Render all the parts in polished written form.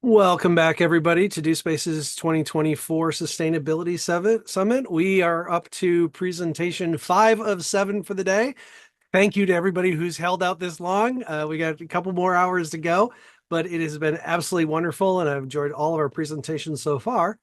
Welcome back, everybody, to Do Space's 2024 Sustainability Summit. We are up to presentation 5 of 7 for the day. Thank you to everybody who's held out this long. We got a couple more hours to go, but it has been absolutely wonderful, and I've enjoyed all of our presentations so far.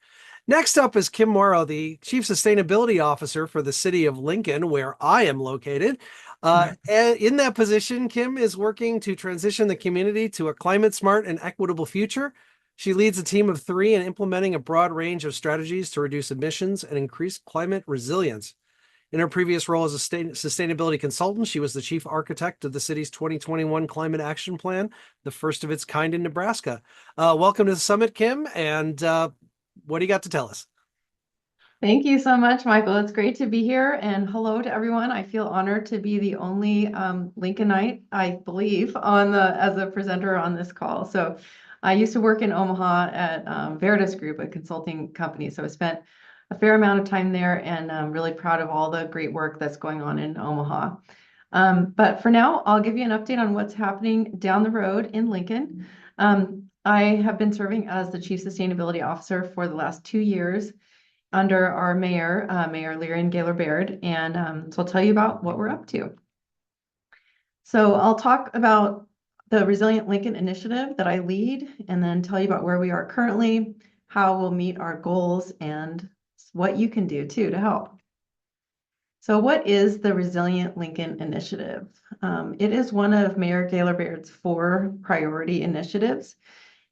Next up is Kim Morrow, the Chief Sustainability Officer for the city of Lincoln, where I am located. And in that position, Kim is working to transition the community to a climate smart and equitable future. She leads a team of 3 in implementing a broad range of strategies to reduce emissions and increase climate resilience. In her previous role as a sustainability consultant, she was the chief architect of the city's 2021 Climate Action Plan, the first of its kind in Nebraska. Welcome to the summit, Kim, and what do you got to tell us? Thank you so much, Michael. It's great to be here, and hello to everyone. I feel honored to be the only Lincolnite, I believe, as a presenter on this call. So, I used to work in Omaha at Veritas Group, a consulting company. So, I spent a fair amount of time there, and I'm really proud of all the great work that's going on in Omaha. But for now, I'll give you an update on what's happening down the road in Lincoln. I have been serving as the Chief Sustainability Officer for the last 2 years under our mayor, Mayor Leary Gaylor Baird. And so I'll tell you about what we're up to. So I'll talk about the Resilient Lincoln initiative that I lead, and then tell you about where we are currently, how we'll meet our goals, and what you can do too to help. So what is the Resilient Lincoln Initiative? It is one of Mayor Gaylor Baird's 4 priority initiatives,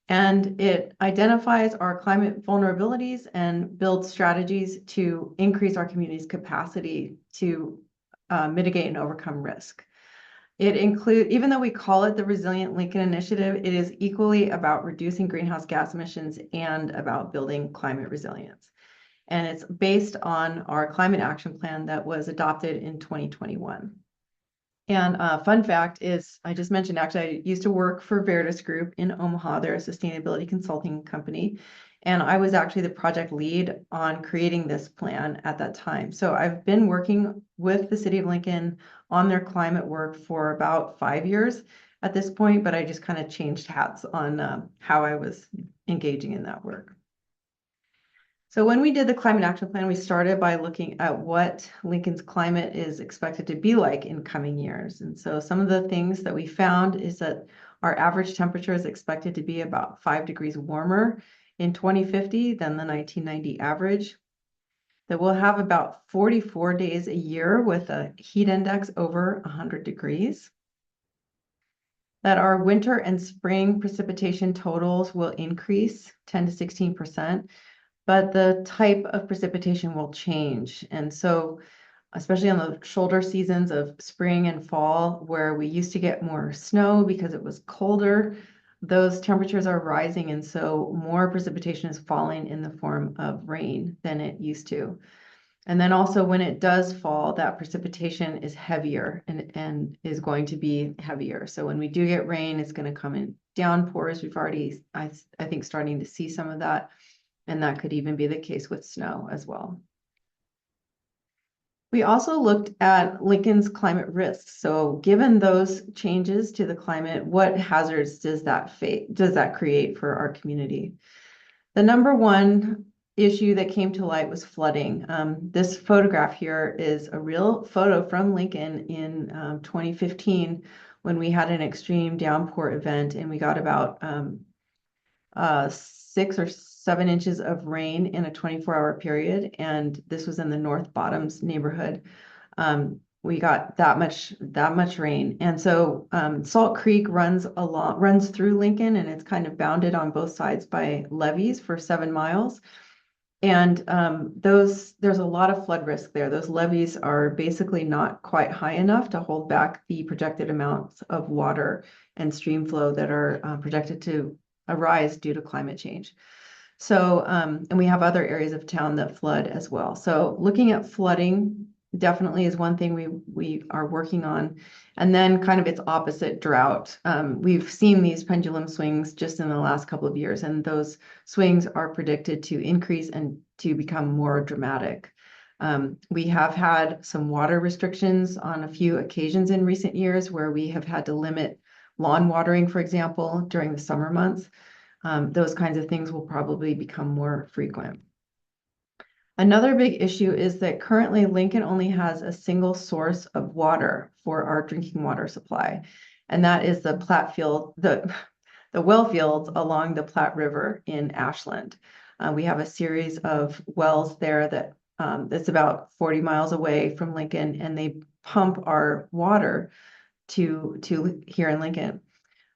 and it identifies our climate vulnerabilities and builds strategies to increase our community's capacity to mitigate and overcome risk. It includes, even though we call it the Resilient Lincoln Initiative, it is equally about reducing greenhouse gas emissions and about building climate resilience. And it's based on our climate action plan that was adopted in 2021. And fun fact is, I just mentioned, actually, I used to work for Veritas Group in Omaha. They're a sustainability consulting company. And I was actually the project lead on creating this plan at that time. So I've been working with the city of Lincoln on their climate work for about 5 years at this point, but I just kind of changed hats on how I was engaging in that work. So when we did the climate action plan, we started by looking at what Lincoln's climate is expected to be like in coming years. And so some of the things that we found is that our average temperature is expected to be about 5 degrees warmer in 2050 than the 1990 average. That we'll have about 44 days a year with a heat index over 100 degrees. That our winter and spring precipitation totals will increase 10 to 16%. But the type of precipitation will change. And so, especially on the shoulder seasons of spring and fall, where we used to get more snow because it was colder, those temperatures are rising. And so more precipitation is falling in the form of rain than it used to. And then also when it does fall, that precipitation is heavier and is going to be heavier. So when we do get rain, it's going to come in downpours. We've already, I think, starting to see some of that. And that could even be the case with snow as well. We also looked at Lincoln's climate risks. So given those changes to the climate, what hazards does that create for our community? The number one issue that came to light was flooding. This photograph here is a real photo from Lincoln in 2015 when we had an extreme downpour event, and we got about 6 or 7 inches of rain in a 24-hour period, and this was in the North Bottoms neighborhood. We got that much rain, and so Salt Creek runs through Lincoln, and it's kind of bounded on both sides by levees for 7 miles. And there's a lot of flood risk there. Those levees are basically not quite high enough to hold back the projected amounts of water and stream flow that are projected to arise due to climate change. So, and we have other areas of town that flood as well. So looking at flooding definitely is one thing we are working on. And then kind of its opposite, drought. We've seen these pendulum swings just in the last couple of years, and those swings are predicted to increase and to become more dramatic. We have had some water restrictions on a few occasions in recent years where we have had to limit lawn watering, for example, during the summer months. those kinds of things will probably become more frequent. Another big issue is that currently Lincoln only has a single source of water for our drinking water supply, and that is the Platte Field, the well fields along the Platte River in Ashland. We have a series of wells there that that's about 40 miles away from Lincoln, and they pump our water to here in Lincoln.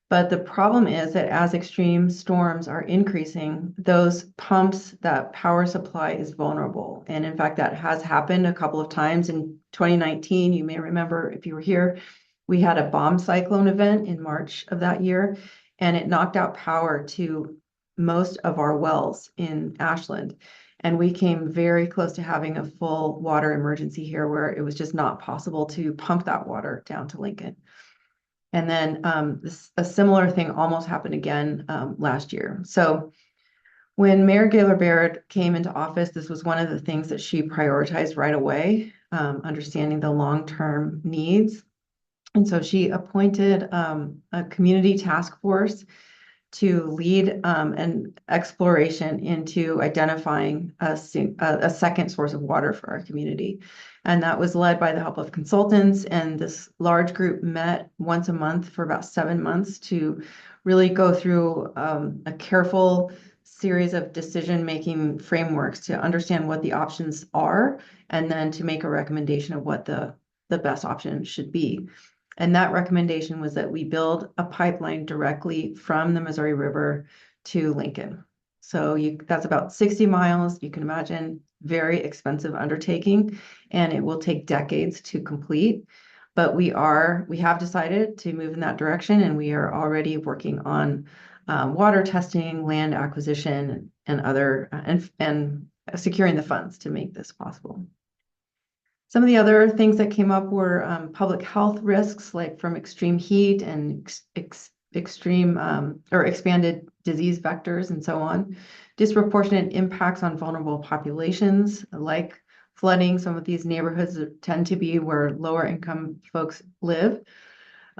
But the problem is that as extreme storms are increasing, those pumps, that power supply is vulnerable. And in fact, that has happened a couple of times. In 2019, you may remember if you were here, we had a bomb cyclone event in March of that year, and it knocked out power to most of our wells in Ashland. And we came very close to having a full water emergency here where it was just not possible to pump that water down to Lincoln. And then a similar thing almost happened again last year. So when Mayor Gaylor Baird came into office, this was one of the things that she prioritized right away, understanding the long-term needs. And so she appointed a community task force to lead an exploration into identifying a second source of water for our community. And that was led by the help of consultants. And this large group met once a month for about 7 months to really go through a careful series of decision-making frameworks to understand what the options are, and then to make a recommendation of what the best option should be. And that recommendation was that we build a pipeline directly from the Missouri River to Lincoln. So that's about 60 miles. You can imagine, very expensive undertaking, and it will take decades to complete. But we have decided to move in that direction, and we are already working on water testing, land acquisition, and other and securing the funds to make this possible. Some of the other things that came up were public health risks, like from extreme heat and extreme or expanded disease vectors and so on. Disproportionate impacts on vulnerable populations, like flooding. Some of these neighborhoods tend to be where lower income folks live.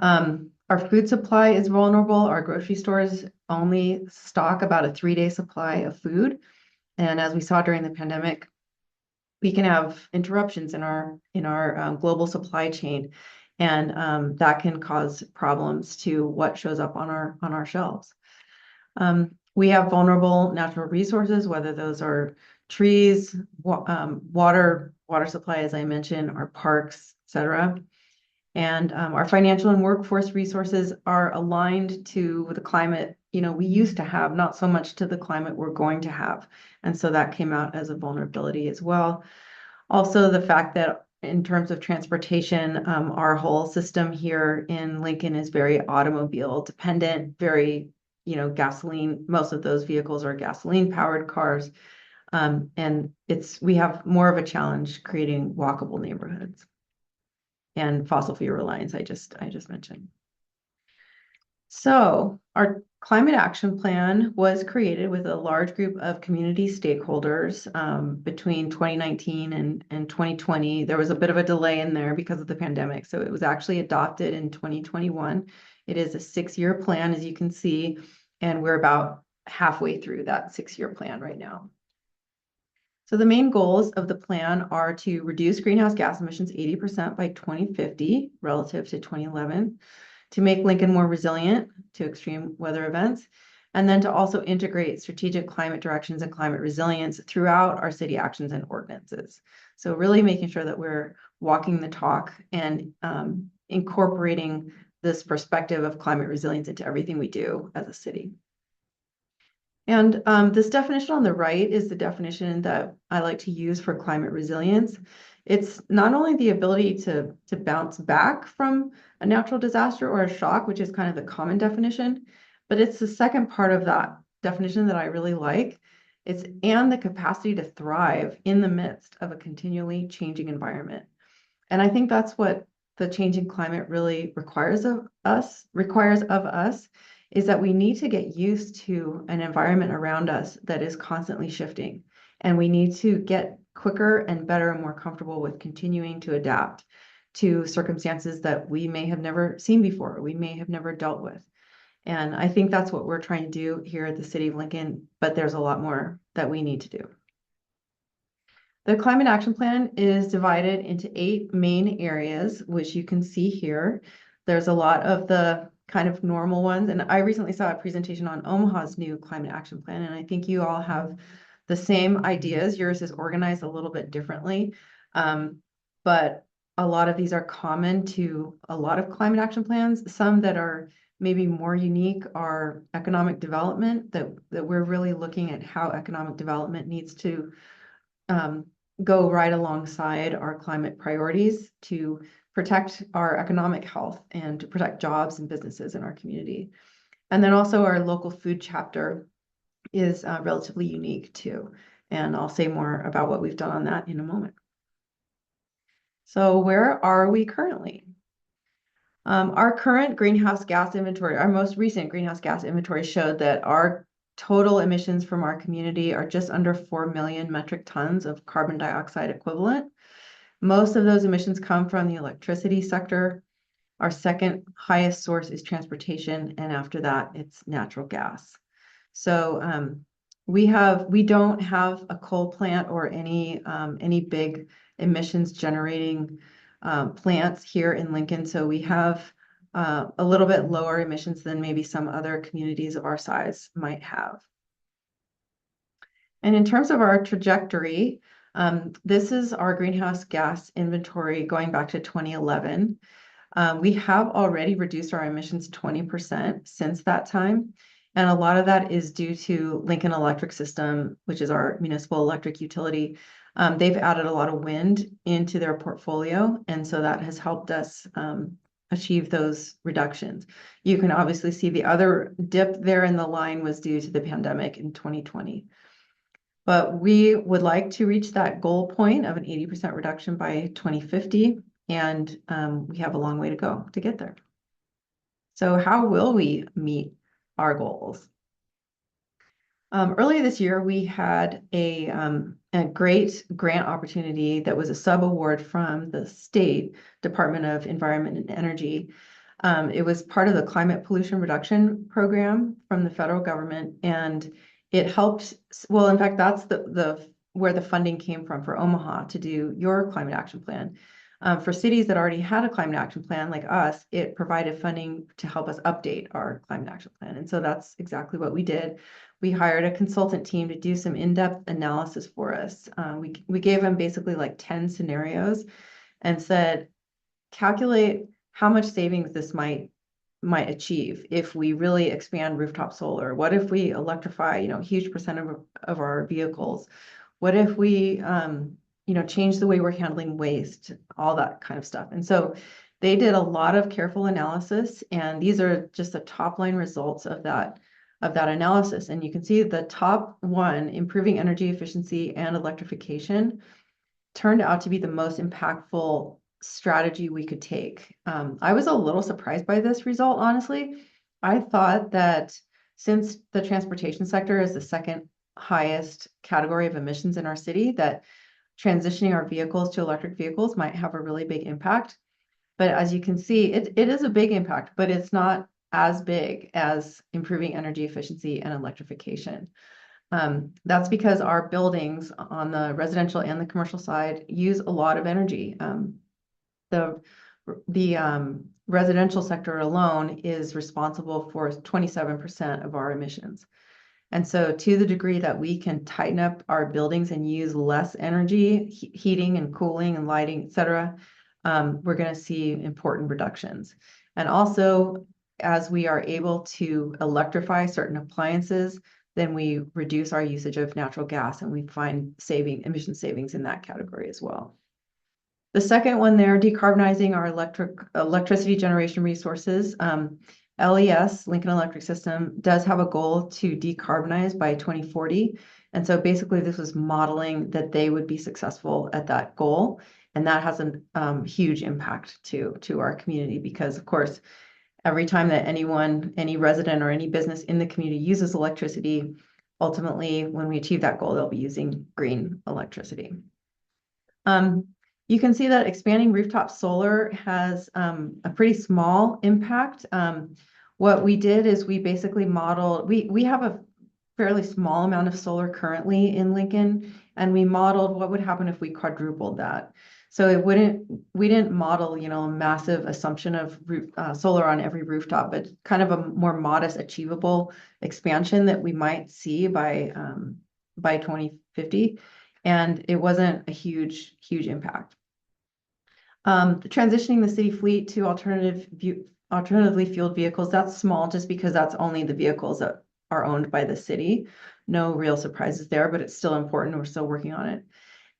Our food supply is vulnerable. Our grocery stores only stock about a 3-day supply of food. And as we saw during the pandemic, we can have interruptions in our global supply chain, and that can cause problems to what shows up on our shelves. We have vulnerable natural resources, whether those are trees, water supply, as I mentioned, our parks, etc. And our financial and workforce resources are aligned to the climate we used to have, not so much to the climate we're going to have. And so that came out as a vulnerability as well. Also, the fact that in terms of transportation, our whole system here in Lincoln is very automobile dependent, very, gasoline. Most of those vehicles are gasoline powered cars. And we have more of a challenge creating walkable neighborhoods and fossil fuel reliance I just mentioned. So our climate action plan was created with a large group of community stakeholders between 2019 and 2020. There was a bit of a delay in there because of the pandemic. So it was actually adopted in 2021. It is a 6-year plan, as you can see, and we're about halfway through that 6-year plan right now. So the main goals of the plan are to reduce greenhouse gas emissions 80% by 2050 relative to 2011, to make Lincoln more resilient to extreme weather events, and then to also integrate strategic climate directions and climate resilience throughout our city actions and ordinances. So really making sure that we're walking the talk and incorporating this perspective of climate resilience into everything we do as a city. And this definition on the right is the definition that I like to use for climate resilience. It's not only the ability to bounce back from a natural disaster or a shock, which is kind of the common definition, but it's the second part of that definition that I really like. And the capacity to thrive in the midst of a continually changing environment. And I think that's what the changing climate really requires of us, is that we need to get used to an environment around us that is constantly shifting. And we need to get quicker and better and more comfortable with continuing to adapt to circumstances that we may have never seen before, we may have never dealt with. And I think that's what we're trying to do here at the City of Lincoln, but there's a lot more that we need to do. The Climate Action Plan is divided into 8 main areas, which you can see here. There's a lot of the kind of normal ones, and I recently saw a presentation on Omaha's new Climate Action Plan, and I think you all have the same ideas. Yours is organized a little bit differently, but a lot of these are common to a lot of climate action plans. Some that are maybe more unique are economic development, that we're really looking at how economic development needs to go right alongside our climate priorities to protect our economic health and to protect jobs and businesses in our community. And then also our local food chapter is relatively unique too. And I'll say more about what we've done on that in a moment. So where are we currently? Our current greenhouse gas inventory, our most recent greenhouse gas inventory showed that our total emissions from our community are just under 4 million metric tons of carbon dioxide equivalent. Most of those emissions come from the electricity sector. Our second highest source is transportation, and after that, it's natural gas. So we don't have a coal plant or any big emissions generating plants here in Lincoln. So we have a little bit lower emissions than maybe some other communities of our size might have. And in terms of our trajectory, this is our greenhouse gas inventory going back to 2011. We have already reduced our emissions 20% since that time. And a lot of that is due to Lincoln Electric System, which is our municipal electric utility. They've added a lot of wind into their portfolio, and so that has helped us achieve those reductions. You can obviously see the other dip there in the line was due to the pandemic in 2020. But we would like to reach that goal point of an 80% reduction by 2050, and we have a long way to go to get there. So how will we meet our goals? Earlier this year, we had a great grant opportunity that was a sub-award from the State Department of Environment and Energy. It was part of the Climate Pollution Reduction Program from the federal government, and it helped. Well, in fact, that's the where the funding came from for Omaha to do your climate action plan. For cities that already had a climate action plan like us, it provided funding to help us update our climate action plan. And so that's exactly what we did. We hired a consultant team to do some in-depth analysis for us. We gave them basically like 10 scenarios and said, calculate how much savings this might achieve if we really expand rooftop solar. What if we electrify, a huge percent of our vehicles? What if we change the way we're handling waste, all that kind of stuff. And so they did a lot of careful analysis, and these are just the top line results of that analysis. And you can see the top one, improving energy efficiency and electrification, turned out to be the most impactful strategy we could take. I was a little surprised by this result, honestly. I thought that since the transportation sector is the second highest category of emissions in our city, that transitioning our vehicles to electric vehicles might have a really big impact. But as you can see, it is a big impact, but it's not as big as improving energy efficiency and electrification. That's because our buildings on the residential and the commercial side use a lot of energy. The residential sector alone is responsible for 27% of our emissions. And so to the degree that we can tighten up our buildings and use less energy, heating and cooling and lighting, et cetera, we're going to see important reductions. And also, as we are able to electrify certain appliances, then we reduce our usage of natural gas and we find emission savings in that category as well. The second one there, decarbonizing our electricity generation resources. LES, Lincoln Electric System, does have a goal to decarbonize by 2040. And so basically this was modeling that they would be successful at that goal. And that has a huge impact to our community because, of course, every time that any resident or any business in the community uses electricity, ultimately, when we achieve that goal, they'll be using green electricity. You can see that expanding rooftop solar has a pretty small impact. what we did is we basically modeled, we have a fairly small amount of solar currently in Lincoln, and we modeled what would happen if we quadrupled that. So we didn't model, a massive assumption of solar on every rooftop, but kind of a more modest, achievable expansion that we might see by 2050. And it wasn't a huge impact. Transitioning the city fleet to alternatively fueled vehicles, that's small just because that's only the vehicles that are owned by the city. No real surprises there, but it's still important. We're still working on it.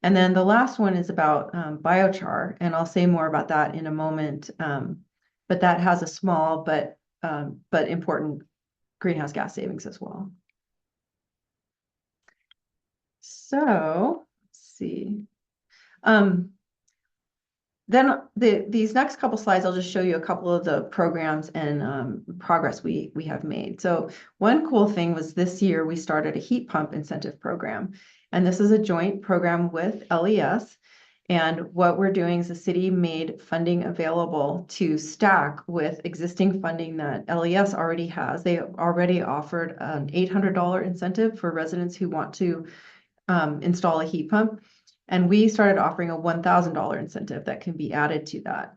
And then the last one is about biochar, and I'll say more about that in a moment. But that has a small but important greenhouse gas savings as well. So let's see. Then these next couple slides, I'll just show you a couple of the programs and progress we have made. So one cool thing was this year we started a heat pump incentive program, and this is a joint program with LES. And what we're doing is the city made funding available to stack with existing funding that LES already has. They already offered an $800 incentive for residents who want to install a heat pump. And we started offering a $1,000 incentive that can be added to that.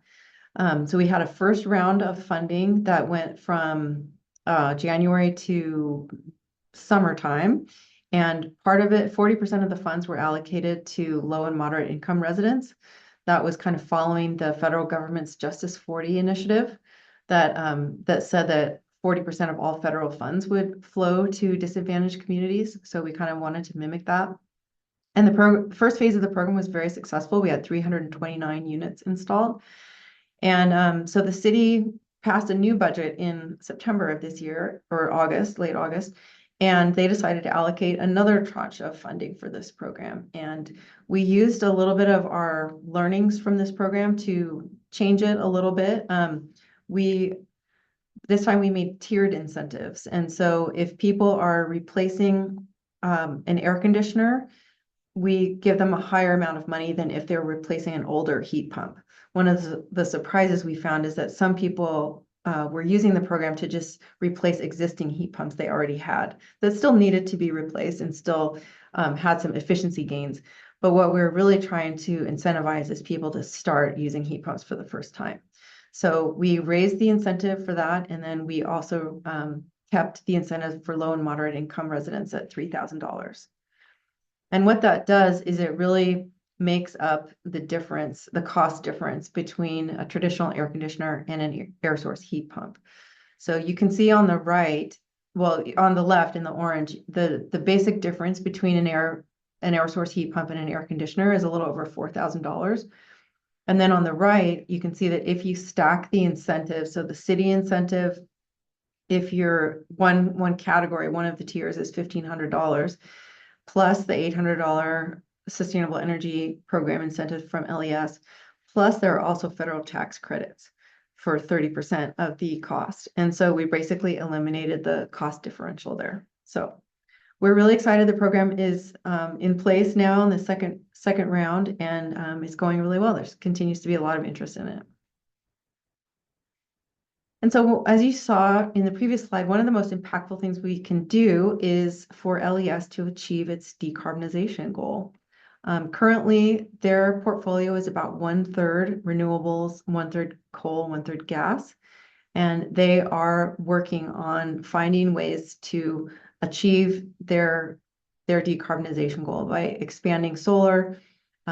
So we had a first round of funding that went from January to summertime. And part of it, 40% of the funds were allocated to low and moderate income residents. That was kind of following the federal government's Justice 40 initiative that said that 40% of all federal funds would flow to disadvantaged communities. So we kind of wanted to mimic that. And the first phase of the program was very successful. We had 329 units installed. And so the city passed a new budget in September of this year, or August, late August, and they decided to allocate another tranche of funding for this program. And we used a little bit of our learnings from this program to change it a little bit. This time we made tiered incentives. And so if people are replacing an air conditioner, we give them a higher amount of money than if they're replacing an older heat pump. One of the surprises we found is that some people were using the program to just replace existing heat pumps they already had that still needed to be replaced and still had some efficiency gains. But what we're really trying to incentivize is people to start using heat pumps for the first time. So we raised the incentive for that, and then we also kept the incentive for low and moderate income residents at $3,000. And what that does is it really makes up the difference, the cost difference between a traditional air conditioner and an air source heat pump. So you can see on the right, well, on the left in the orange, the basic difference between an air source heat pump and an air conditioner is a little over $4,000. And then on the right, you can see that if you stack the incentives, so the city incentive, if you're one category, one of the tiers is $1,500, plus the $800 Sustainable Energy Program incentive from LES, plus there are also federal tax credits for 30% of the cost. And so we basically eliminated the cost differential there. So we're really excited. The program is in place now in the second round, and it's going really well. There continues to be a lot of interest in it. And so as you saw in the previous slide, one of the most impactful things we can do is for LES to achieve its decarbonization goal. Currently, their portfolio is about 1/3 renewables, 1/3 coal, 1/3 gas. And they are working on finding ways to achieve their decarbonization goal by expanding solar,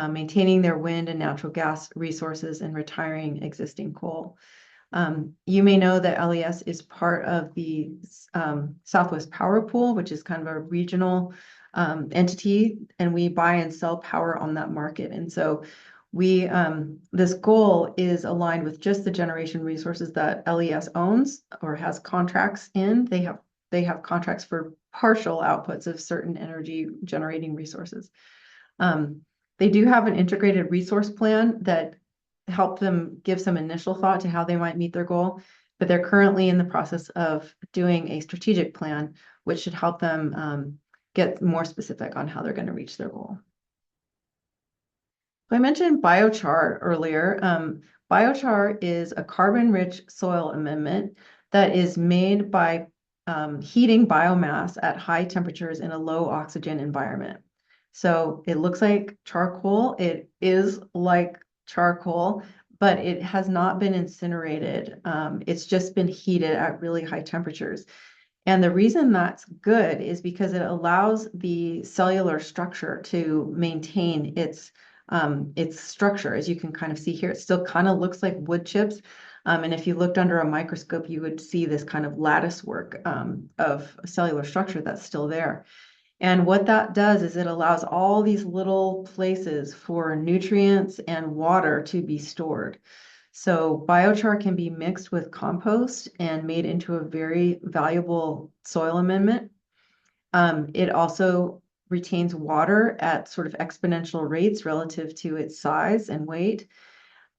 maintaining their wind and natural gas resources, and retiring existing coal. You may know that LES is part of the Southwest Power Pool, which is kind of a regional entity, and we buy and sell power on that market. And so this goal is aligned with just the generation resources that LES owns or has contracts in. They have contracts for partial outputs of certain energy generating resources. They do have an integrated resource plan that help them give some initial thought to how they might meet their goal, but they're currently in the process of doing a strategic plan, which should help them get more specific on how they're going to reach their goal. So I mentioned biochar earlier. Biochar is a carbon-rich soil amendment that is made by heating biomass at high temperatures in a low oxygen environment. So it looks like charcoal. It is like charcoal, but it has not been incinerated. It's just been heated at really high temperatures. And the reason that's good is because it allows the cellular structure to maintain its structure. As you can kind of see here, it still kind of looks like wood chips. And if you looked under a microscope, you would see this kind of lattice work of cellular structure that's still there. And what that does is it allows all these little places for nutrients and water to be stored. So biochar can be mixed with compost and made into a very valuable soil amendment. It also retains water at sort of exponential rates relative to its size and weight.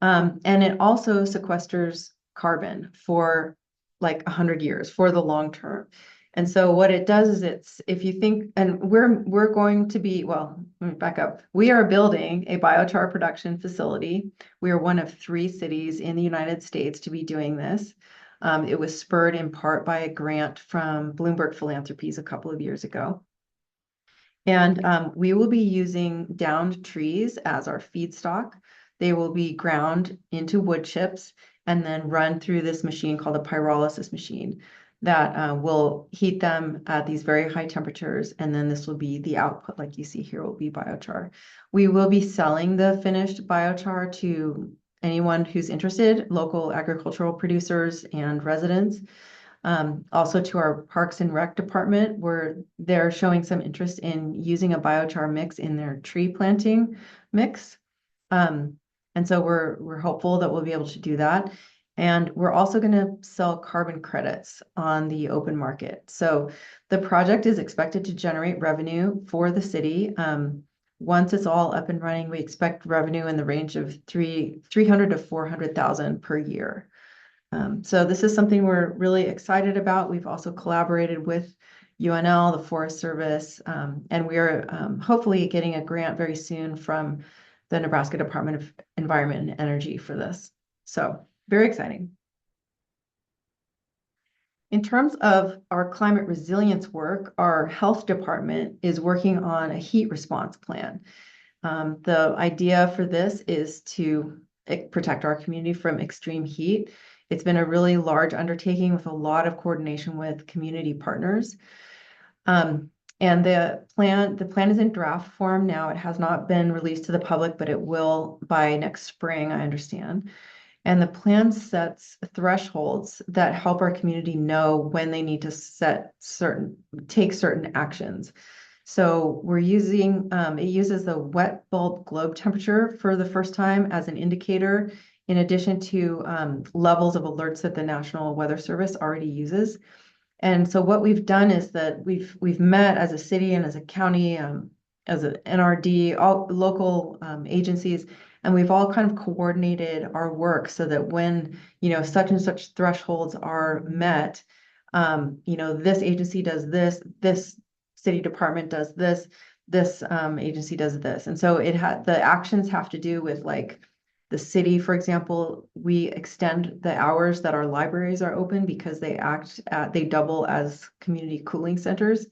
And it also sequesters carbon for like 100 years for the long term. And so what it does is if you think, and we're going to be, well, let me back up. We are building a biochar production facility. We are one of 3 cities in the United States to be doing this. It was spurred in part by a grant from Bloomberg Philanthropies a couple of years ago. And we will be using downed trees as our feedstock. They will be ground into wood chips and then run through this machine called a pyrolysis machine that will heat them at these very high temperatures. And then this will be the output, like you see here, will be biochar. We will be selling the finished biochar to anyone who's interested, local agricultural producers and residents. Also to our Parks and Rec department, where they're showing some interest in using a biochar mix in their tree planting mix. And so we're hopeful that we'll be able to do that. And we're also going to sell carbon credits on the open market. So the project is expected to generate revenue for the city. Once it's all up and running, we expect revenue in the range of 300 to 400,000 per year. So this is something we're really excited about. We've also collaborated with UNL, the Forest Service, and we are hopefully getting a grant very soon from the Nebraska Department of Environment and Energy for this. So very exciting. In terms of our climate resilience work, our health department is working on a heat response plan. The idea for this is to protect our community from extreme heat. It's been a really large undertaking with a lot of coordination with community partners. And the plan is in draft form now. It has not been released to the public, but it will by next spring, I understand. And the plan sets thresholds that help our community know when they need to take certain actions. So we're using, it uses the wet bulb globe temperature for the first time as an indicator, in addition to levels of alerts that the National Weather Service already uses. And so what we've done is that we've met as a city and as a county, as an NRD, all local agencies, and we've all kind of coordinated our work so that when, such and such thresholds are met, this agency does this, this city department does this, this agency does this. And so the actions have to do with like the city, for example, we extend the hours that our libraries are open because they double as community cooling centers.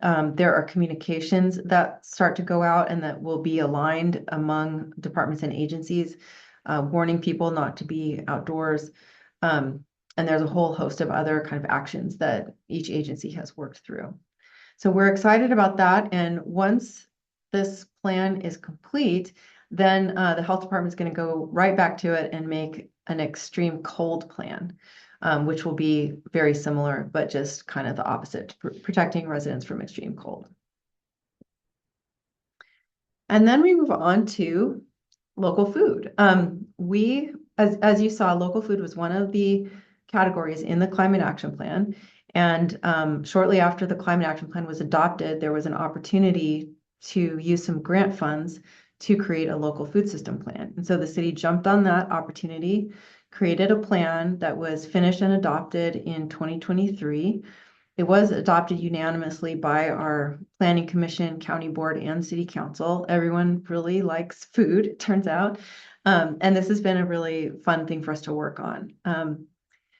There are communications that start to go out and that will be aligned among departments and agencies, warning people not to be outdoors. And there's a whole host of other kind of actions that each agency has worked through. So we're excited about that. And once this plan is complete, then the health department is going to go right back to it and make an extreme cold plan, which will be very similar, but just kind of the opposite, protecting residents from extreme cold. And then we move on to local food. As you saw, local food was one of the categories in the Climate Action Plan. And shortly after the Climate Action Plan was adopted, there was an opportunity to use some grant funds to create a local food system plan. And so the city jumped on that opportunity, created a plan that was finished and adopted in 2023. It was adopted unanimously by our planning commission, county board, and city council. Everyone really likes food, it turns out. And this has been a really fun thing for us to work on.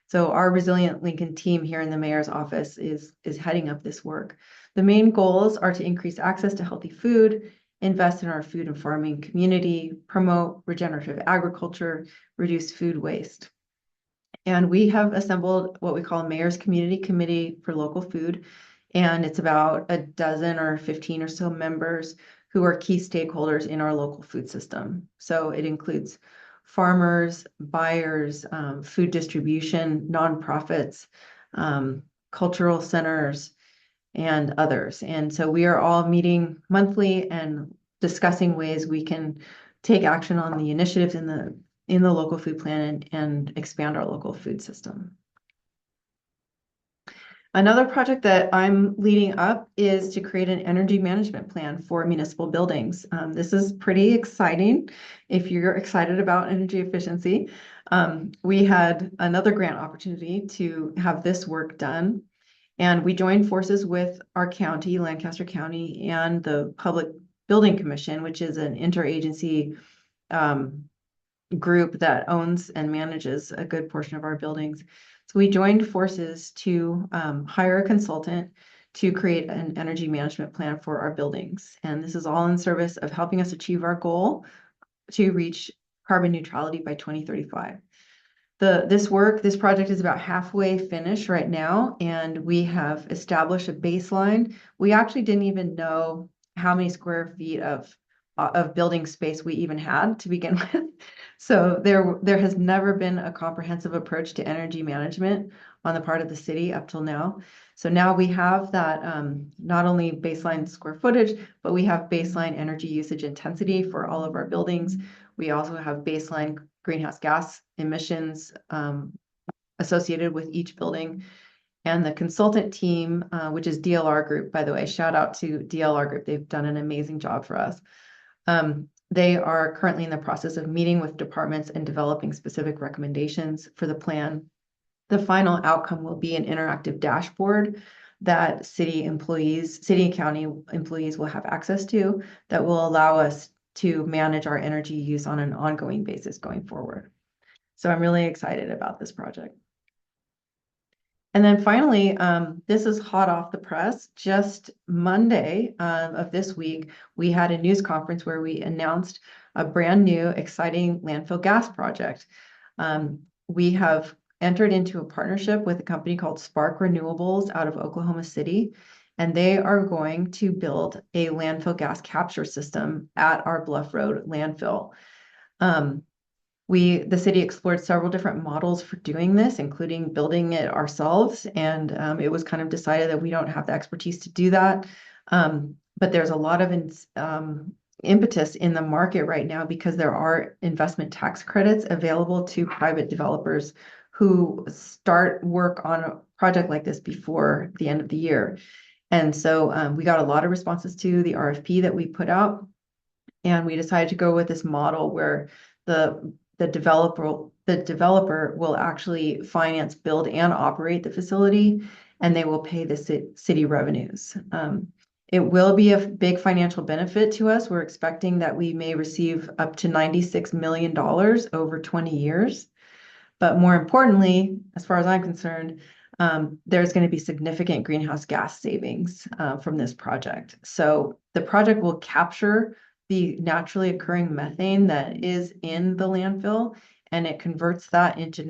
So our Resilient Lincoln team here in the mayor's office is heading up this work. The main goals are to increase access to healthy food, invest in our food and farming community, promote regenerative agriculture, reduce food waste. And we have assembled what we call a Mayor's Community Committee for Local Food. And it's about a dozen or 15 or so members who are key stakeholders in our local food system. So it includes farmers, buyers, food distribution, nonprofits, cultural centers, and others. And so we are all meeting monthly and discussing ways we can take action on the initiatives in the local food plan and expand our local food system. Another project that I'm leading up is to create an energy management plan for municipal buildings. This is pretty exciting if you're excited about energy efficiency. We had another grant opportunity to have this work done, and we joined forces with our county, Lancaster County, and the Public Building Commission, which is an interagency group that owns and manages a good portion of our buildings. So we joined forces to hire a consultant to create an energy management plan for our buildings. And this is all in service of helping us achieve our goal to reach carbon neutrality by 2035. This project is about halfway finished right now, and we have established a baseline. We actually didn't even know how many square feet of building space we even had to begin with. So there has never been a comprehensive approach to energy management on the part of the city up till now. So now we have that not only baseline square footage, but we have baseline energy usage intensity for all of our buildings. We also have baseline greenhouse gas emissions associated with each building. And the consultant team, which is DLR Group, by the way, shout out to DLR Group. They've done an amazing job for us. They are currently in the process of meeting with departments and developing specific recommendations for the plan. The final outcome will be an interactive dashboard that city and county employees will have access to that will allow us to manage our energy use on an ongoing basis going forward. So I'm really excited about this project. And then finally, this is hot off the press. Just Monday of this week, we had a news conference where we announced a brand new, exciting landfill gas project. We have entered into a partnership with a company called Spark Renewables out of Oklahoma City, and they are going to build a landfill gas capture system at our Bluff Road landfill. The city explored several different models for doing this, including building it ourselves. And it was kind of decided that we don't have the expertise to do that. But there's a lot of impetus in the market right now because there are investment tax credits available to private developers who start work on a project like this before the end of the year. And so we got a lot of responses to the RFP that we put out. And we decided to go with this model where the developer will actually finance, build, and operate the facility, and they will pay the city revenues. It will be a big financial benefit to us. We're expecting that we may receive up to $96 million over 20 years. But more importantly, as far as I'm concerned, there's going to be significant greenhouse gas savings from this project. So the project will capture the naturally occurring methane that is in the landfill, and it converts that into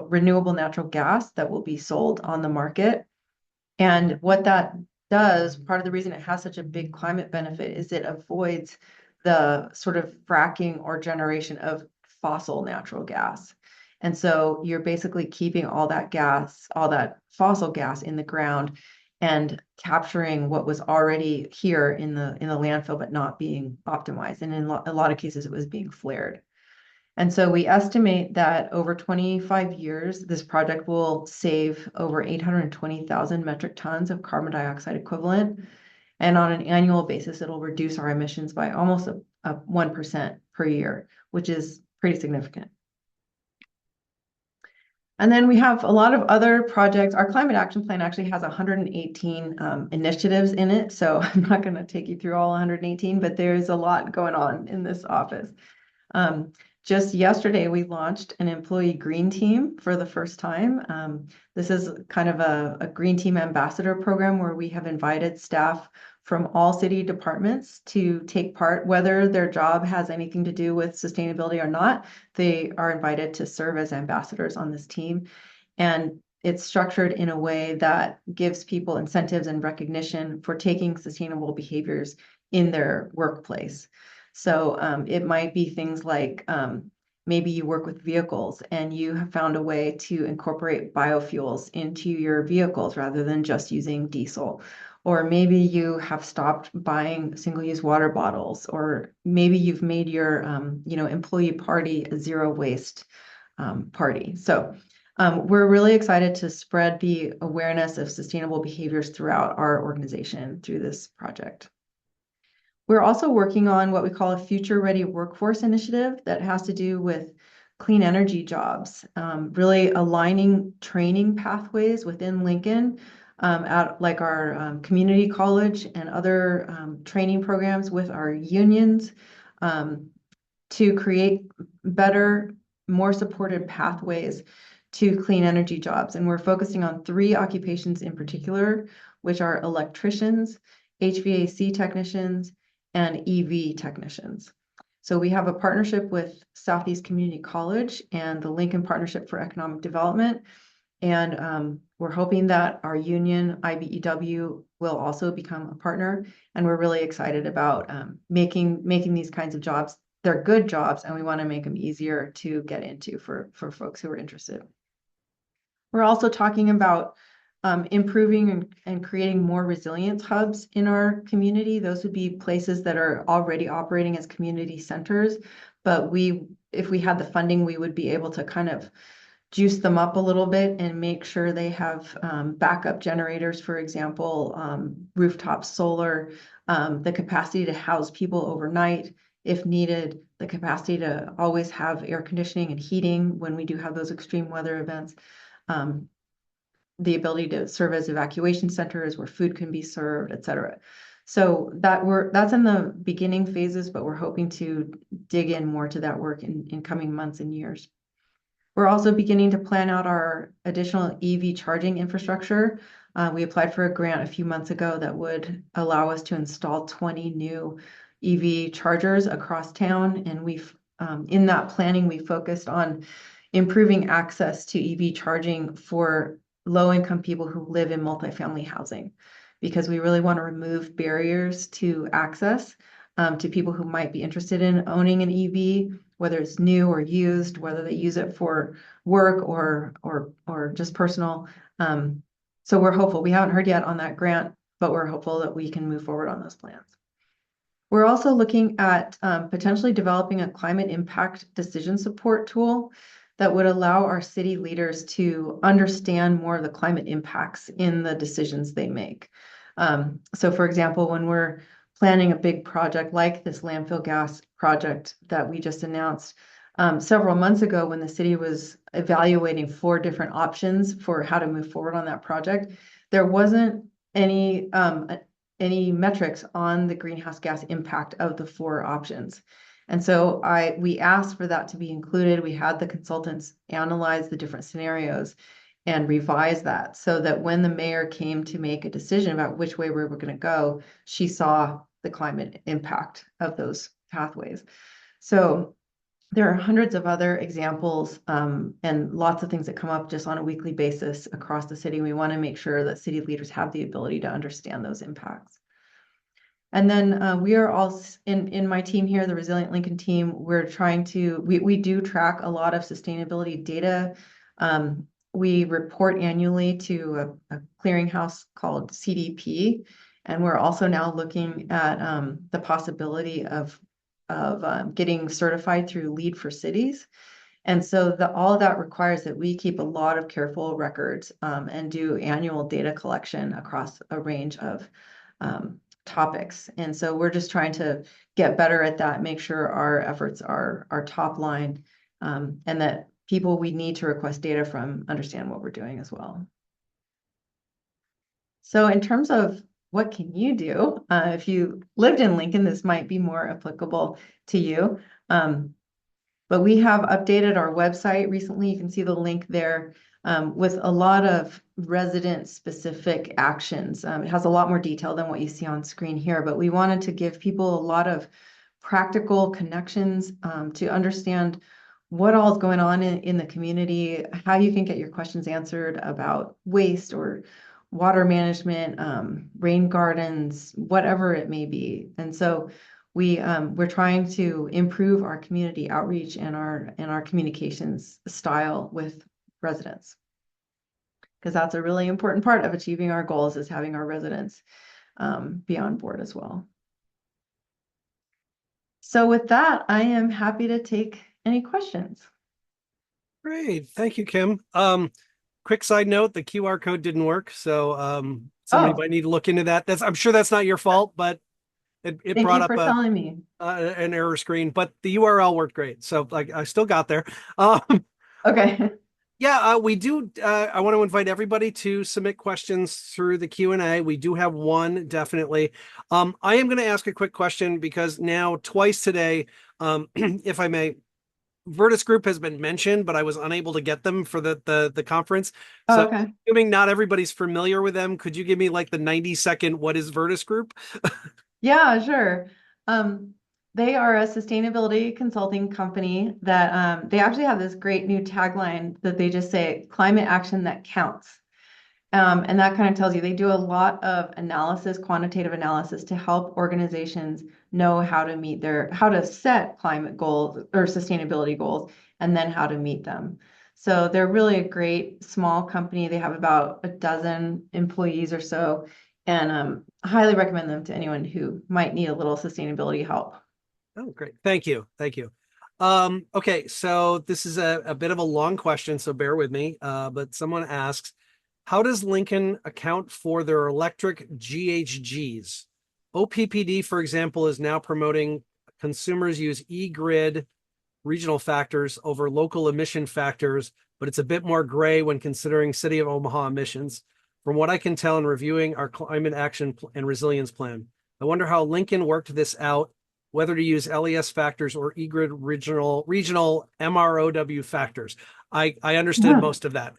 renewable natural gas that will be sold on the market. And what that does, part of the reason it has such a big climate benefit is it avoids the sort of fracking or generation of fossil natural gas. And so you're basically keeping all that fossil gas in the ground and capturing what was already here in the landfill, but not being optimized. And in a lot of cases, it was being flared. And so we estimate that over 25 years, this project will save over 820,000 metric tons of carbon dioxide equivalent. And on an annual basis, it'll reduce our emissions by almost a 1% per year, which is pretty significant. And then we have a lot of other projects. Our climate action plan actually has 118 initiatives in it. So I'm not going to take you through all 118, but there's a lot going on in this office. just yesterday, we launched an employee green team for the first time. This is kind of a green team ambassador program where we have invited staff from all city departments to take part, whether their job has anything to do with sustainability or not. They are invited to serve as ambassadors on this team. And it's structured in a way that gives people incentives and recognition for taking sustainable behaviors in their workplace. So it might be things like maybe you work with vehicles and you have found a way to incorporate biofuels into your vehicles rather than just using diesel. Or maybe you have stopped buying single-use water bottles, or maybe you've made your employee party a zero waste party. So we're really excited to spread the awareness of sustainable behaviors throughout our organization through this project. We're also working on what we call a future-ready workforce initiative that has to do with clean energy jobs, really aligning training pathways within Lincoln at like our community college and other training programs with our unions to create better, more supported pathways to clean energy jobs. And we're focusing on 3 occupations in particular, which are electricians, HVAC technicians, and EV technicians. So we have a partnership with Southeast Community College and the Lincoln Partnership for Economic Development. And we're hoping that our union, IBEW, will also become a partner. And we're really excited about making these kinds of jobs. They're good jobs, and we want to make them easier to get into for folks who are interested. We're also talking about improving and creating more resilience hubs in our community. Those would be places that are already operating as community centers, but if we had the funding, we would be able to kind of juice them up a little bit and make sure they have backup generators, for example, rooftop solar, the capacity to house people overnight if needed, the capacity to always have air conditioning and heating when we do have those extreme weather events, the ability to serve as evacuation centers where food can be served, et cetera. So that's in the beginning phases, but we're hoping to dig in more to that work in coming months and years. We're also beginning to plan out our additional EV charging infrastructure. We applied for a grant a few months ago that would allow us to install 20 new EV chargers across town. And in that planning, we focused on improving access to EV charging for low-income people who live in multifamily housing, because we really want to remove barriers to access to people who might be interested in owning an EV, whether it's new or used, whether they use it for work or just personal. So we're hopeful. We haven't heard yet on that grant, but we're hopeful that we can move forward on those plans. We're also looking at potentially developing a climate impact decision support tool that would allow our city leaders to understand more of the climate impacts in the decisions they make. So for example, when we're planning a big project like this landfill gas project that we just announced several months ago, when the city was evaluating 4 different options for how to move forward on that project, there wasn't any metrics on the greenhouse gas impact of the 4 options. And so we asked for that to be included. We had the consultants analyze the different scenarios and revise that so that when the mayor came to make a decision about which way we were going to go, she saw the climate impact of those pathways. So there are hundreds of other examples and lots of things that come up just on a weekly basis across the city. We want to make sure that city leaders have the ability to understand those impacts. And then we are all in my team here, the Resilient Lincoln team, we're trying to, we do track a lot of sustainability data. We report annually to a clearinghouse called CDP. And we're also now looking at the possibility of getting certified through Lead for Cities. And so all of that requires that we keep a lot of careful records and do annual data collection across a range of topics. And so we're just trying to get better at that, make sure our efforts are top line, and that people we need to request data from understand what we're doing as well. So in terms of what can you do, if you lived in Lincoln, this might be more applicable to you. But we have updated our website recently. You can see the link there with a lot of resident-specific actions. It has a lot more detail than what you see on screen here, but we wanted to give people a lot of practical connections to understand what all is going on in the community, how you can get your questions answered about waste or water management, rain gardens, whatever it may be. And so we're trying to improve our community outreach and our communications style with residents, because that's a really important part of achieving our goals, is having our residents be on board as well. So with that, I am happy to take any questions. Great. Thank you, Kim. Quick side note, the QR code didn't work, so somebody Oh, might need to look into that. I'm sure that's not your fault, but it thank brought you up for telling me. an error screen, but the URL worked great. So like I still got there. Um, Okay. yeah, we do. I want to invite everybody to submit questions through the Q&A. We do have one, definitely. I am going to ask a quick question because now twice today, if I may, Virtus Group has been mentioned, but I was unable to get them for the conference. Oh, So okay. assuming not everybody's familiar with them, could you give me like the 90-second what is Virtus Group? Yeah, sure. Um, they are a sustainability consulting company that they actually have this great new tagline that they just say, climate action that counts. And that kind of tells you they do a lot of analysis, quantitative analysis, to help organizations know how to set climate goals or sustainability goals, and then how to meet them. So they're really a great small company. They have about a dozen employees or so, and I highly recommend them to anyone who might need a little sustainability help. Oh, great. Thank you. Thank you. Okay, so this is a bit of a long question, so bear with me. But someone asks, how does Lincoln account for their electric GHGs? OPPD, for example, is now promoting consumers use e-grid regional factors over local emission factors, but it's a bit more gray when considering City of Omaha emissions. From what I can tell in reviewing our climate action and resilience plan, I wonder how Lincoln worked this out, whether to use LES factors or eGrid regional MROW factors. I understood most of that.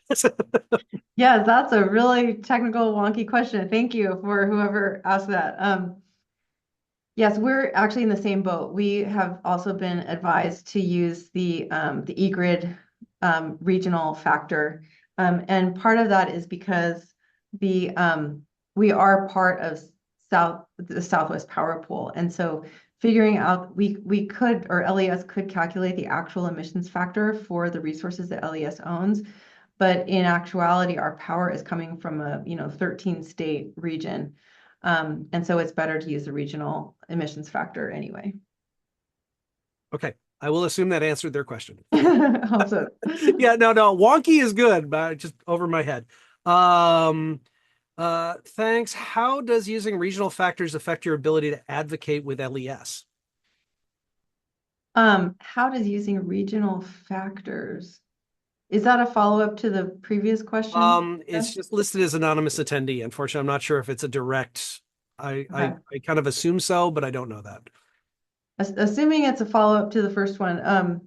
Yeah, that's a really technical, wonky question. Thank you for whoever asked that. Yes, we're actually in the same boat. We have also been advised to use the eGrid regional factor, and part of that is because the we are part of the Southwest Power Pool, and so figuring out we could, or LES could calculate the actual emissions factor for the resources that LES owns, but in actuality, our power is coming from a 13 state region. And so it's better to use the regional emissions factor anyway. Okay, I will assume that answered their question. Also, Yeah, no, wonky is good, but just over my head. Um, thanks. How does using regional factors affect your ability to advocate with LES? how does using regional factors, is that a follow-up to the previous question? It's just listed as anonymous attendee. Unfortunately, I'm not sure if it's a direct. Okay. I kind of assume so, but I don't know that. Assuming it's a follow-up to the first one,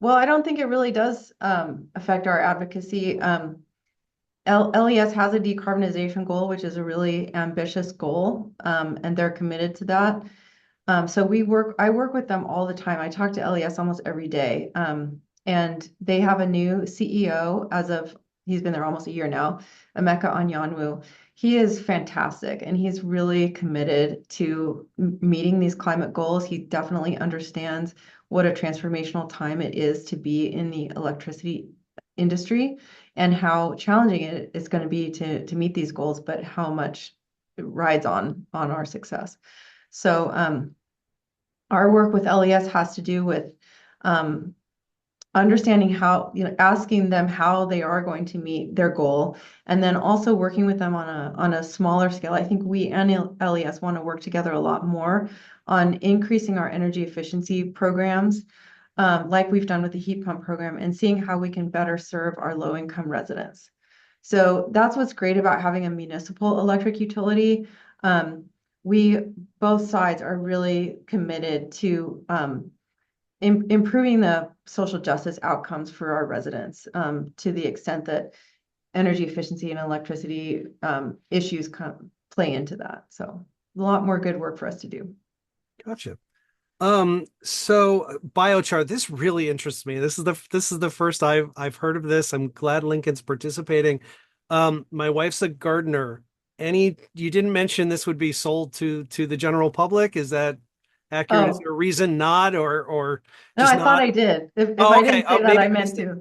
well, I don't think it really does affect our advocacy. LES has a decarbonization goal, which is a really ambitious goal, and they're committed to that. So I work with them all the time. I talk to LES almost every day. And they have a new CEO he's been there almost a year now, Emeka Anyanwu. He is fantastic, and he's really committed to meeting these climate goals. He definitely understands what a transformational time it is to be in the electricity industry, and how challenging it is going to be to meet these goals, but how much it rides on our success. So our work with LES has to do with um, understanding how, asking them how they are going to meet their goal, and then also working with them on a smaller scale. I think we and LES want to work together a lot more on increasing our energy efficiency programs, like we've done with the heat pump program, and seeing how we can better serve our low-income residents. So that's what's great about having a municipal electric utility. We both sides are really committed to improving the social justice outcomes for our residents, to the extent that energy efficiency and electricity issues play into that. So a lot more good work for us to do. Gotcha. So biochar, this really interests me. This is the first I've heard of this. I'm glad Lincoln's participating. My wife's a gardener. You didn't mention this would be sold to the general public. Is that accurate? Is Oh, there a reason not or no, just I thought not? I did. If Oh, I okay. didn't Oh, say that, maybe I I meant missed it. to.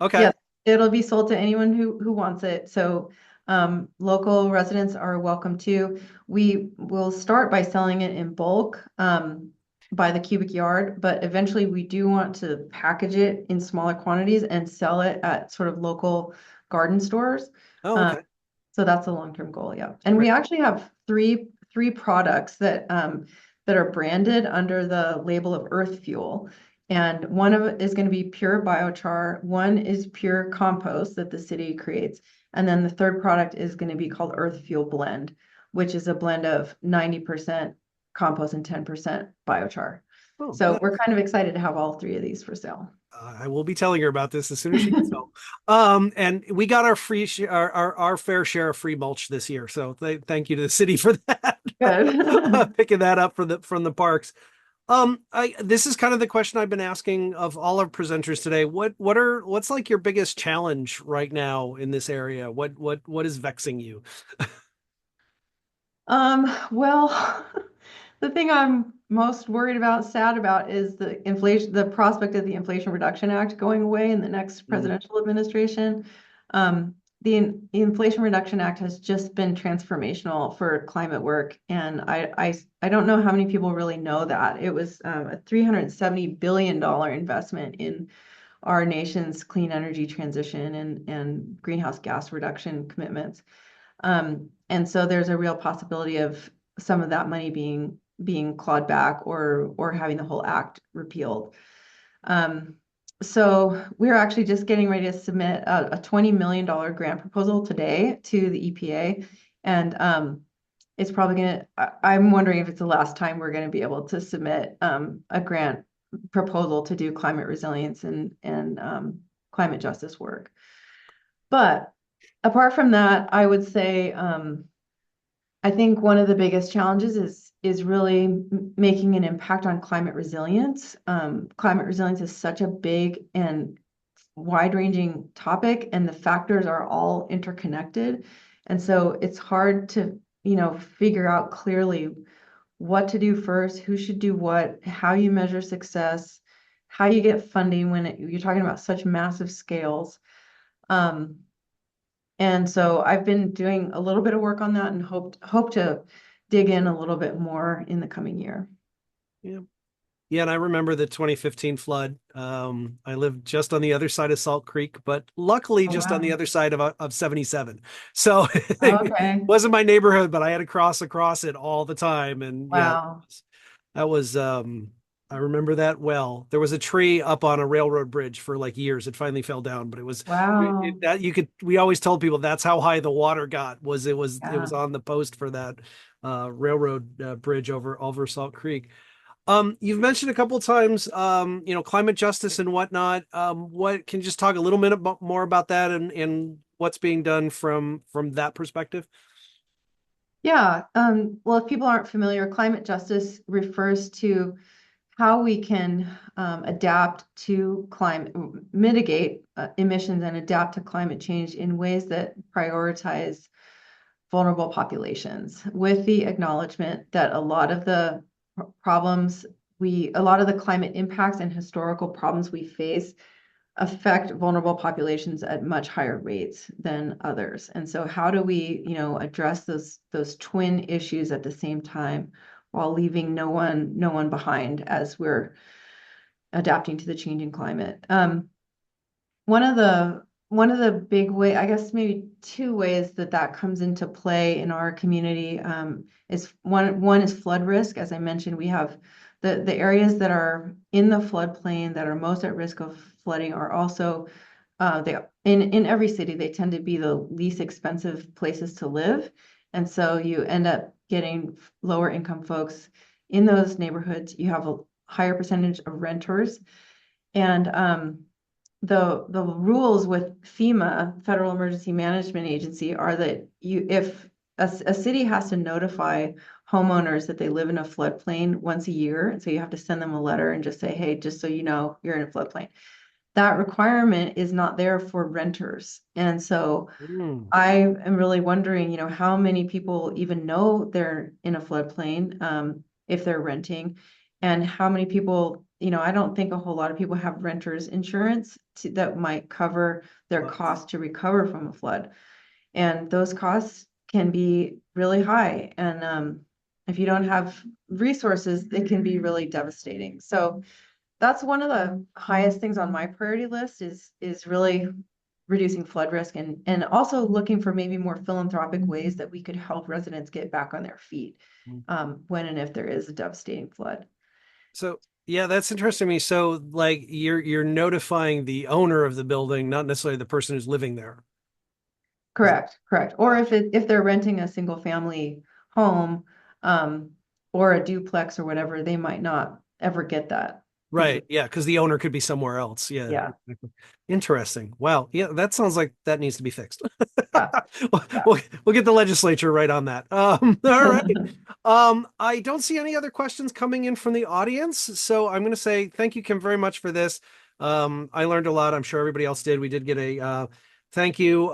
Okay. Yes, it'll be sold to anyone who wants it. So local residents are welcome to. We will start by selling it in bulk, by the cubic yard, but eventually we do want to package it in smaller quantities and sell it at sort of local garden stores. Oh, Um, okay. so that's a long-term goal, yeah. And we Great. actually have three products that are branded under the label of Earth Fuel. And one of it is going to be pure biochar, one is pure compost that the city creates, and then the third product is going to be called Earth Fuel Blend, which is a blend of 90% compost and 10% biochar. Oh, So we're nice. kind of excited to have all three of these for sale. I will be telling her about this as soon as she gets home. And we got our our fair share of free mulch this year. So thank you to the city for that. Good. Picking that up from the parks. This is kind of the question I've been asking of all our presenters today. What's like your biggest challenge right now in this area? What is vexing you? Well, the thing I'm most worried about, sad about, is the prospect of the Inflation Reduction Act going away in the next Mm, presidential administration. The Inflation Reduction Act has just been transformational for climate work, and I don't know how many people really know that. It was a $370 billion investment in our nation's clean energy transition and greenhouse gas reduction commitments. And so there's a real possibility of some of that money being clawed back or having the whole act repealed. Um, so we're actually just getting ready to submit a $20 million grant proposal today to the EPA. And it's probably I'm wondering if it's the last time we're going to be able to submit a grant proposal to do climate resilience and climate justice work. But apart from that, I would say I think one of the biggest challenges is really making an impact on climate resilience. Climate resilience is such a big and wide-ranging topic, and the factors are all interconnected. And so it's hard to, figure out clearly what to do first, who should do what, how you measure success, how you get funding when you're talking about such massive scales. Um, and so I've been doing a little bit of work on that and hope to dig in a little bit more in the coming year. yeah. Yeah, and I remember the 2015 flood. I lived just on the other side of Salt Creek, but luckily Oh, just on the wow. other side of 77. So it Okay. wasn't my neighborhood, but I had to cross across it all the time. And yeah, Wow. that was I remember that well. There was a tree up on a railroad bridge for like years. It finally fell down, but Wow. that you could we always told people that's how high the water got it was Yeah. on the post for that railroad bridge over Salt Creek. You've mentioned a couple of times, climate justice and whatnot. What can you just talk a little bit more about that and what's being done from that perspective? Yeah. Well, if people aren't familiar, climate justice refers to how we can adapt to mitigate emissions and adapt to climate change in ways that prioritize vulnerable populations, with the acknowledgement that a lot of the climate impacts and historical problems we face affect vulnerable populations at much higher rates than others. And so how do we, address those twin issues at the same time while leaving no one behind as we're adapting to the changing climate? One of the big way, I guess maybe two ways that comes into play in our community, is one is flood risk. As I mentioned, we have the areas that are in the floodplain that are most at risk of flooding are also they in every city they tend to be the least expensive places to live, and so you end up getting lower income folks in those neighborhoods. You have a higher percentage of renters. And the rules with FEMA, Federal Emergency Management Agency, are that if a city has to notify homeowners that they live in a floodplain once a year, and so you have to send them a letter and just say, hey, just so you know, you're in a floodplain. That requirement is not there for renters. And so Mm. I am really wondering, how many people even know they're in a floodplain, if they're renting, and how many people, I don't think a whole lot of people have renters insurance that might cover their Wow. cost to recover from a flood. And those costs can be really high. And if you don't have resources, it can be really devastating. So that's one of the highest things on my priority list is really reducing flood risk and also looking for maybe more philanthropic ways that we could help residents get back on their feet when and if there is a devastating flood. So yeah, that's interesting to me. So like you're notifying the owner of the building, not necessarily the person who's living there. Correct, correct. Or Gotcha. if they're renting a single family home um, or a duplex or whatever, they might not ever get that piece of, Right. Yeah, because the owner could be somewhere else. Yeah. yeah, Exactly. Interesting. Wow. Yeah, that sounds like that needs to be fixed. yeah, We'll, yeah. we'll get the legislature right on that. All right. I don't see any other questions coming in from the audience, so I'm going to say thank you, Kim, very much for this. I learned a lot. I'm sure everybody else did. We did get a thank you.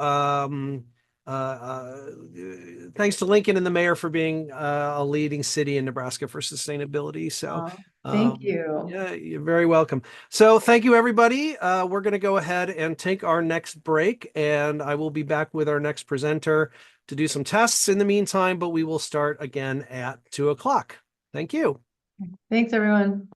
Thanks to Lincoln and the mayor for being a leading city in Nebraska for sustainability. So, Thank you. yeah, you're very welcome. So, thank you, everybody. We're going to go ahead and take our next break, and I will be back with our next presenter to do some tests in the meantime, but we will start again at 2 o'clock. Thank you. Thanks, everyone.